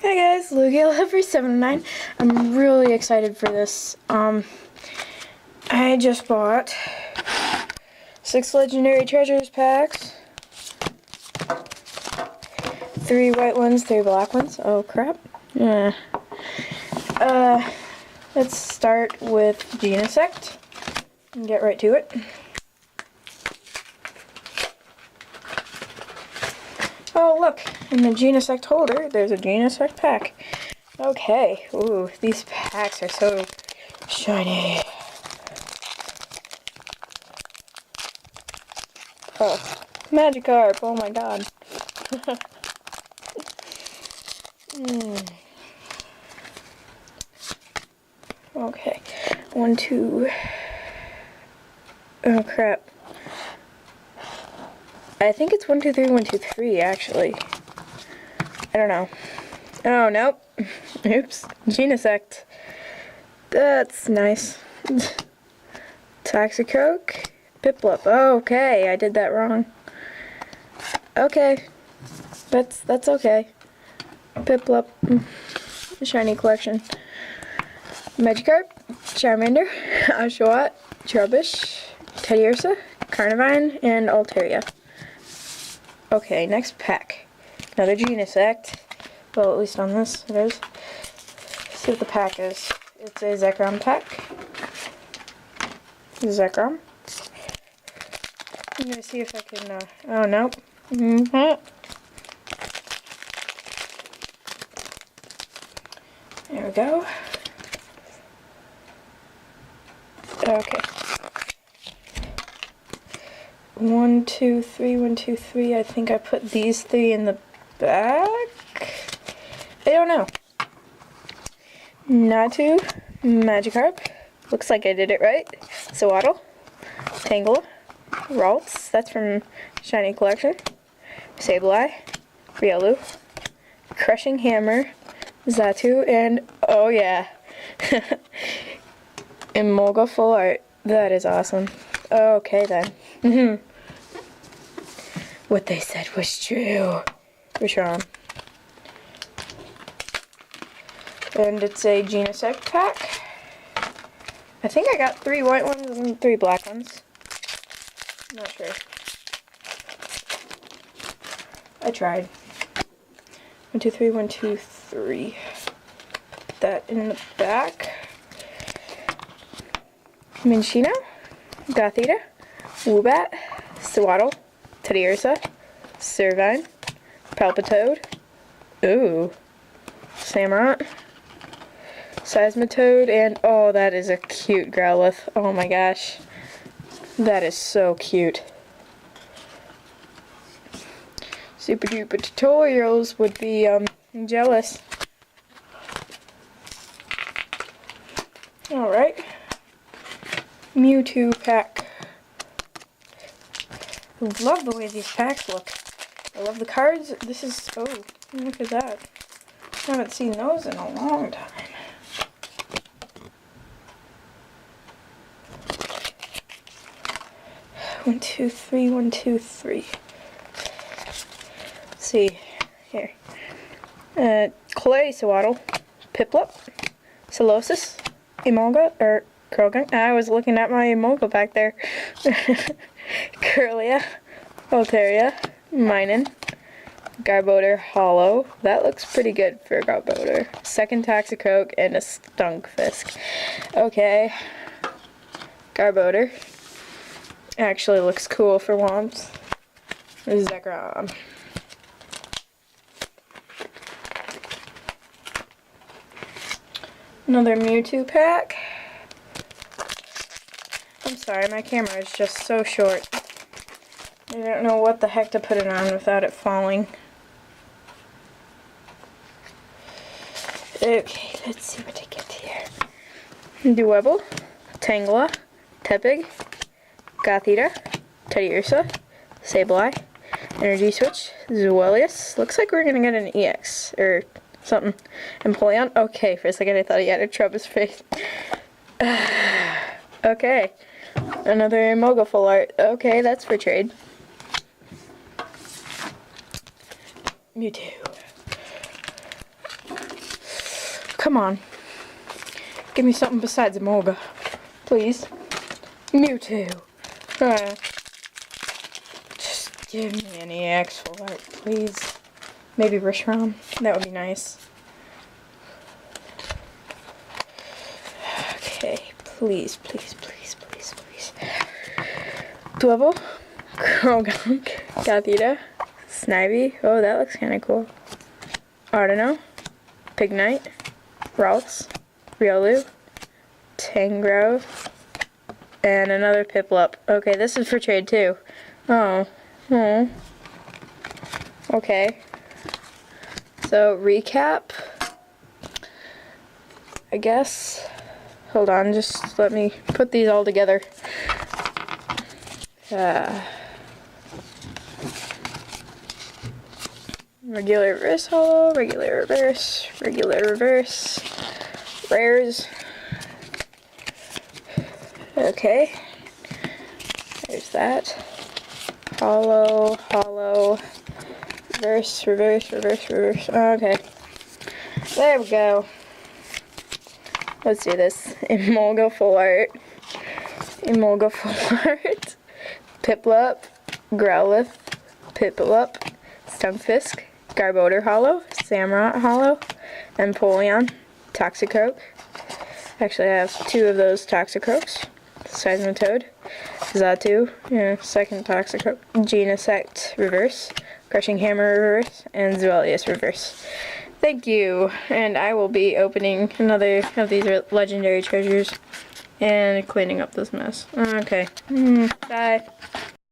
Hey guys, Lugia79. I'm really excited for this. I just bought 6 Legendary Treasures packs. 3 white ones, 3 black ones. Oh crap. Yeah. Let's start with Genesect and get right to it. Oh look, in the Genesect holder, there's a Genesect pack. Okay, ooh, these packs are so shiny. Oh, Magikarp, oh my god. Okay, 1, 2. Oh crap. I think it's 1, 2, 3, 1, 2, 3 actually. I don't know. Oh nope. Oops. Genesect. That's nice. Toxicroak. Piplup. Oh, okay, I did that wrong. Okay. That's okay. Piplup. Shiny collection. Magikarp. Charmander. Oshawott. Trubbish. Teddiursa. Carnivine. And Altaria. Okay, next pack. Another Genesect. Well, at least on this it is. Let's see what the pack is. It's a Zekrom pack. Zekrom. I'm gonna see if I can, oh nope. There we go. Okay. 1, 2, 3, 1, 2, 3. I think I put these 3 in the back. I don't know. Natu, Magikarp. Looks like I did it right. Sewaddle, Tangela, Ralts. That's from Shiny Collection. Sableye, Riolu, Crushing Hammer, Xatu, and oh yeah, Emolga Full Art. That is awesome. Okay then. What they said was true. Rishon. And it's a Genesect pack. I think I got 3 white ones and 3 black ones. I'm not sure. I tried. 1, 2, 3, 1, 2, 3. Put that in the back. Minccino, Gothita, Woobat, Sewaddle, Teddiursa, Servine, Palpitoad, ooh, Samurott, Seismitoad, and oh, that is a cute Growlithe. Oh my gosh, that is so cute. Super duper tutorials would be jealous. All right. Mewtwo pack. I love the way these packs look. I love the cards. This is, oh, look at that. I haven't seen those in a long time. One, two, three, 1, 2, 3. Let's see, here. Clay Sewaddle, Piplup, Solosis, Emolga, or Krogan. I was looking at my Emolga back there. Kirlia, Altaria, Minun, Garbodor Hollow. That looks pretty good for Garbodor. Second Toxicroak and a Stunkfisk. Okay. Garbodor. Actually looks cool for once. Zekrom. Another Mewtwo pack. I'm sorry, my camera is just so short. I don't know what the heck to put it on without it falling. Okay, let's see what I get here. Dewebble, Tangela, Tepig, Gothita, Teddiursa, Sableye, Energy Switch, Zuelius. Looks like we're gonna get an EX, or something. Empoleon. Okay, for a second I thought he had a Trubbish face. Okay. Another Emolga Full Art. Okay, that's for trade. Mewtwo. Come on. Give me something besides Emolga. Please. Mewtwo. Just give me an EX full art, please. Maybe Reshiram. That would be nice. Okay, please, please, please, please, please. Dwebble, Krogunk, Gothita, Snivy. Oh, that looks kind of cool. Ardeno, Pignite, Ralts, Riolu, Tangrowth, and another Piplup. Okay, this is for trade too. Oh. Okay. So, recap. I guess. Hold on, just let me put these all together. Regular reverse holo, regular reverse, rares. Okay. There's that. Holo, reverse. Okay. There we go. Let's do this. Emolga full art. Piplup, Growlithe, Piplup, Stunfisk, Garbodor holo, Samurott holo, Empoleon, Toxicroak. Actually, I have 2 of those Toxicroaks. Seismitoad, Xatu, second Toxicroak, Genesect reverse, Crushing Hammer reverse, and Zweilous reverse. Thank you, and I will be opening another of these legendary treasures and cleaning up this mess. Okay, bye.